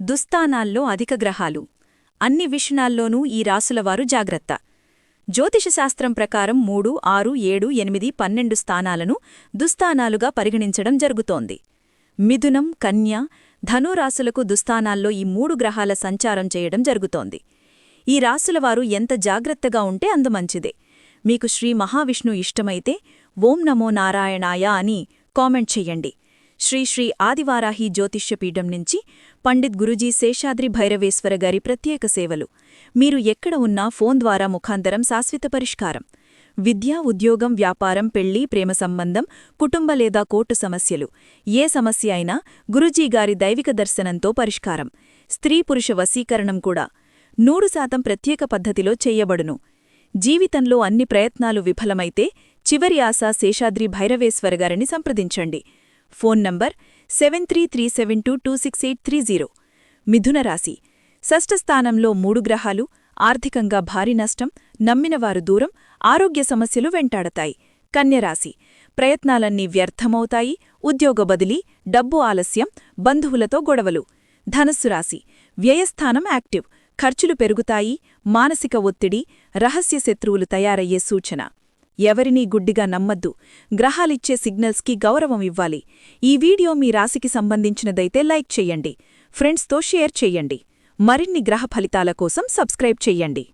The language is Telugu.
దుస్థానాల్లో అధిక గ్రహాలు. అన్ని విషణాల్లోనూ ఈ రాసులవారు జాగ్రత్త. జ్యోతిషశాస్త్రం ప్రకారం 3, 6, 7, 8, 12 స్థానాలను దుస్థానాలుగా పరిగణించడం జరుగుతోంది. మిథునం, కన్య, ధనురాశులకు దుస్థానాల్లో ఈ 3 గ్రహాల సంచారం చేయడం జరుగుతోంది. ఈ రాసులవారు ఎంత జాగ్రత్తగా ఉంటే అంత మంచిదే. మీకు శ్రీ మహావిష్ణు ఇష్టమైతే ఓం నమో నారాయణాయ అని కామెంట్ చెయ్యండి. శ్రీ ఆదివారాహి జ్యోతిష్యపీఠం నుంచి పండిత్ గురూజీ శేషాద్రి భైరవేశ్వర గారి ప్రత్యేక సేవలు. మీరు ఎక్కడ ఉన్నా ఫోన్ ద్వారా ముఖాంతరం శాశ్వత పరిష్కారం. విద్య, ఉద్యోగం, వ్యాపారం, పెళ్లి, ప్రేమ సంబంధం, కుటుంబ లేదా కోర్టు సమస్యలు, ఏ సమస్య అయినా గురూజీగారి దైవిక దర్శనంతో పరిష్కారం. స్త్రీ పురుష వశీకరణం కూడా 100% ప్రత్యేక పద్ధతిలో చెయ్యబడును. జీవితంలో అన్ని ప్రయత్నాలు విఫలమైతే చివరి ఆశ శేషాద్రి భైరవేశ్వర గారిని సంప్రదించండి. Phone number 7337226830. మిథునరాశి. షష్ఠస్థానంలో 3 గ్రహాలు. ఆర్థికంగా భారీ నష్టం, నమ్మినవారు దూరం, ఆరోగ్య సమస్యలు వెంటాడతాయి. కన్యరాశి. ప్రయత్నాలన్నీ వ్యర్థమవుతాయి. ఉద్యోగ బదిలీ, డబ్బు ఆలస్యం, బంధువులతో గొడవలు. ధనస్సు రాశి. వ్యయస్థానం యాక్టివ్, ఖర్చులు పెరుగుతాయి. మానసిక ఒత్తిడి, రహస్య శత్రువులు తయారయ్యే సూచన. ఎవరినీ గుడ్డిగా నమ్మద్దు. గ్రహాలిచ్చే సిగ్నల్స్కి గౌరవం ఇవ్వాలి. ఈ వీడియో మీ రాశికి సంబంధించినదైతే లైక్ చెయ్యండి. ఫ్రెండ్స్తో షేర్ చెయ్యండి. మరిన్ని గ్రహ ఫలితాల కోసం సబ్స్క్రైబ్ చెయ్యండి.